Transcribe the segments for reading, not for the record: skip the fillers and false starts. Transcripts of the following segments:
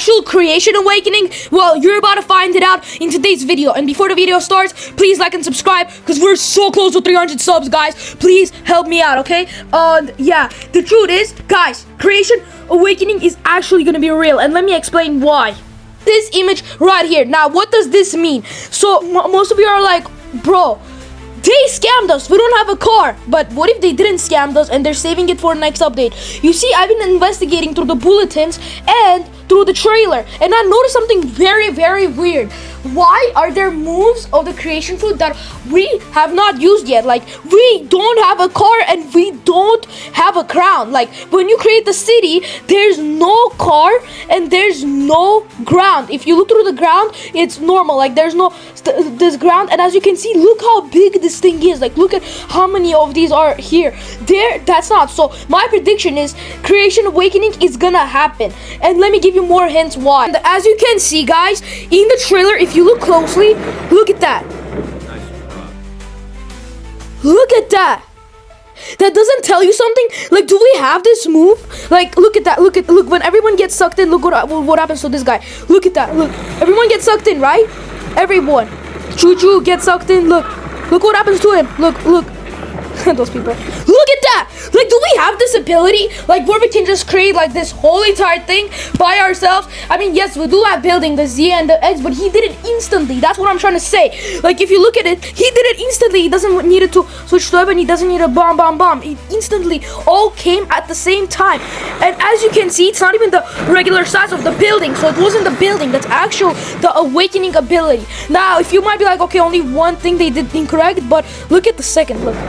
actual creation awakening? Well, you're about to find it out in today's video. And before the video starts, please like and subscribe because we're so close to 300 subs, guys. Please help me out, okay? Yeah, the truth is, guys, creation awakening is actually gonna be real, and let me explain why. This image right here. Now, what does this mean? So most of you are like, bro, they scammed us. We don't have a car. But what if they didn't scam us and they're saving it for the next update? You see, I've been investigating through the bulletins and through the trailer, and I noticed something very, very weird. Why are there moves of the creation fruit that we have not used yet? Like, we don't have a car and we don't have a crown. Like, when you create the city, there's no car and there's no ground. If you look through the ground, it's normal. Like, there's no this ground, and as you can see, look how big this thing is. Like, look at how many of these are here. That's not. So my prediction is creation awakening is gonna happen, and let me give you more hints why. And as you can see, guys, in the trailer, if you look closely, look at that. Look at that. That doesn't tell you something? Like, do we have this move? Like, look at that. Look when everyone gets sucked in. Look what happens to this guy. Look at that. Look, everyone gets sucked in, right? Everyone. Choo gets sucked in. Look what happens to him. Look. Those people. Look at that. Like, do we have this ability? Like, where we can just create like this whole entire thing by ourselves? I mean, yes, we do have building the Z and the X, but he did it instantly. That's what I'm trying to say. Like, if you look at it, he did it instantly. He doesn't need it to switch to weapon. He doesn't need a bomb. It instantly all came at the same time. And as you can see, it's not even the regular size of the building. So it wasn't the building. That's actual the awakening ability. Now, if you might be like, okay, only one thing they did incorrect, but look at the second. Look!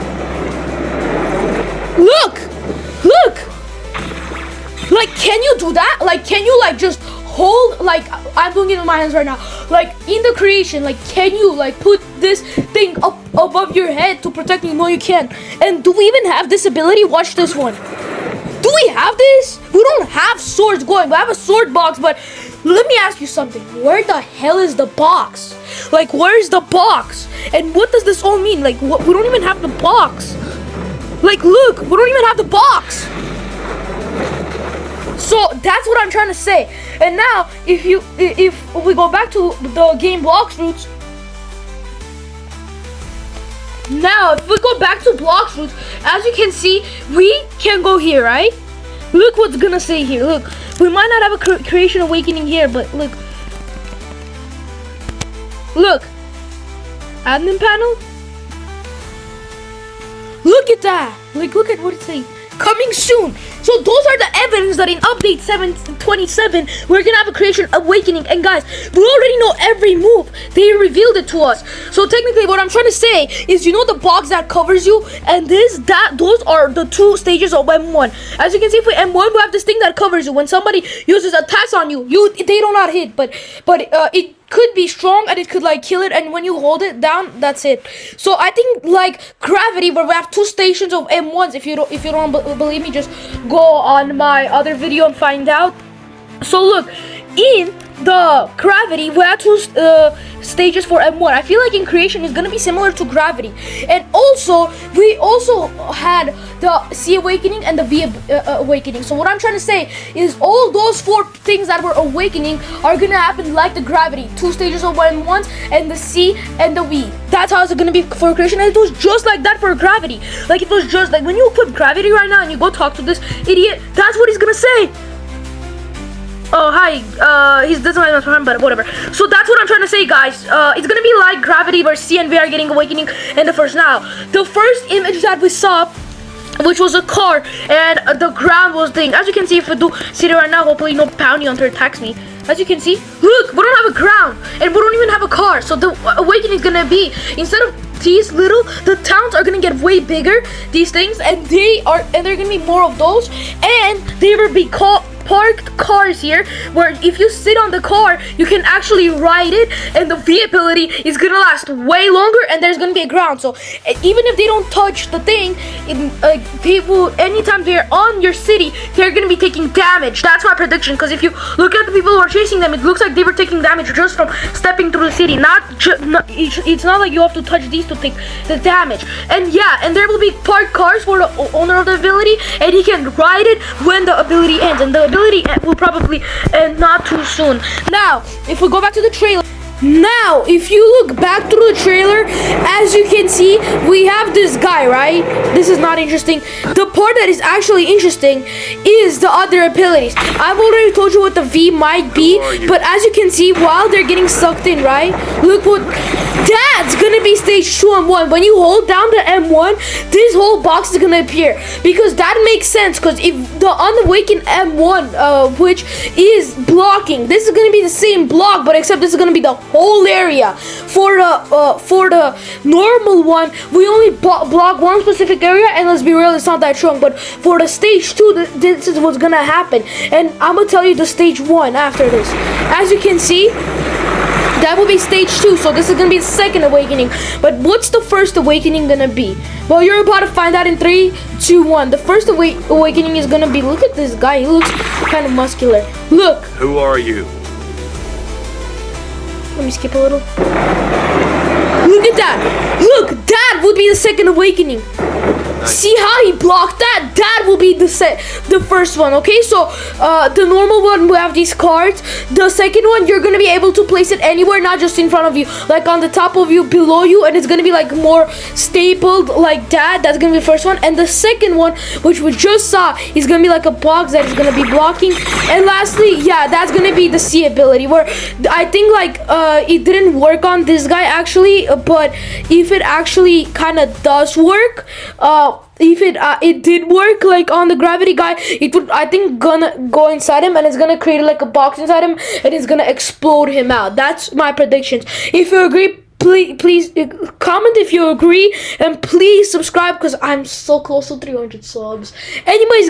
Like, can you do that? Like, can you like just hold, like, I'm doing it in my hands right now, like in the creation, like, can you like put this thing up above your head to protect you? No, you can't. And do we even have this ability? Watch this one. Do we have this? We don't have swords going. We have a sword box, but let me ask you something. Where the hell is the box? Like, where's the box? And what does this all mean? Like, what, we don't even have the box. Like, look, we don't even have the box. So that's what I'm trying to say. And now, if we go back to the game Blox Fruits. Now, if we go back to Blox Fruits, as you can see, we can go here, right? Look what's gonna say here. Look, we might not have a creation awakening here, but look. Look, admin panel. Look at that. Like, look at what it's saying. Coming soon. So those are the evidence that in update 727 we're gonna have a creation awakening. And guys, we already know every move. They revealed it to us. So technically what I'm trying to say is, you know the box that covers you, and those are the two stages of M1. As you can see, for M1 we have this thing that covers you. When somebody uses attacks on you, they do not hit, but it could be strong and it could like kill it, and when you hold it down, that's it. So I think like gravity, where we have two stations of M1s. If you don't believe me, just go on my other video and find out. So look, in the gravity we have two stages for M1. I feel like in creation is gonna be similar to gravity. And also we also had the C awakening and the V awakening. So what I'm trying to say is all those four things that were awakening are gonna happen like the gravity, two stages of M1s, and the C and the V. That's how it's gonna be for creation. And it was just like that for gravity. Like, it was just like when you put gravity right now and you go talk to this idiot, that's what he's gonna say. Oh, hi. He doesn't have my but whatever. So that's what I'm trying to say, guys. It's gonna be like gravity, where C and V are getting awakening in the first. Now, the first image that we saw, which was a car, and the ground was thing. As you can see, if we do see it right now, hopefully no bounty hunter attacks me. As you can see, look, we don't have a ground, and we don't even have a car. So the awakening is gonna be, instead of these little, the towns are gonna get way bigger, these things, and they're gonna be more of those, and they will be called parked cars here, where if you sit on the car you can actually ride it, and the V ability is gonna last way longer, and there's gonna be a ground. So even if they don't touch the thing, people, anytime they're on your city, they're gonna be taking damage. That's my prediction, because if you look at the people who are chasing them, it looks like they were taking damage just from stepping through the city. It's not like you have to touch these to take the damage. And yeah, and there will be parked cars for the owner of the ability, and he can ride it when the ability ends. And the ability will probably end not too soon. Now, if we go back to the trailer. Now, if you look back through the trailer, as you can see, we have this guy, right? This is not interesting. The part that is actually interesting is the other abilities. I've already told you what the V might be, but as you can see, while they're getting sucked in, right? Look what... That's gonna be stage 2 and 1. When you hold down the M1, this whole box is gonna appear. Because that makes sense, because if the unawakened M1, which is blocking, this is gonna be the same block, but except this is gonna be the whole area. For the normal one, we only block one specific area, and let's be real, it's not that strong. But for the stage 2, this is what's gonna happen, and I'm gonna tell you the stage 1 after this. As you can see, that will be stage 2, so this is gonna be the second awakening. But what's the first awakening gonna be? Well, you're about to find out in 3, 2, 1. The first awakening is gonna be, look at this guy, he looks kind of muscular. Look. Who are you? Let me skip a little. Look at that. Look, that would be the second awakening. See how he blocked that? That will be the first one, okay? So, the normal one, we have these cards. The second one, you're gonna be able to place it anywhere, not just in front of you. Like on the top of you, below you, and it's gonna be like more stapled like that. That's gonna be the first one. And the second one, which we just saw, is gonna be like a box that is gonna be blocking. And lastly, yeah, that's gonna be the C ability, where I think like it didn't work on this guy actually, but if it actually kind of does work, if it did work like on the gravity guy, it would, I think, gonna go inside him, and it's gonna create like a box inside him, and it's gonna explode him out. That's my predictions. If you agree, please comment if you agree, and please subscribe, because I'm so close to 300 subs. Anyways,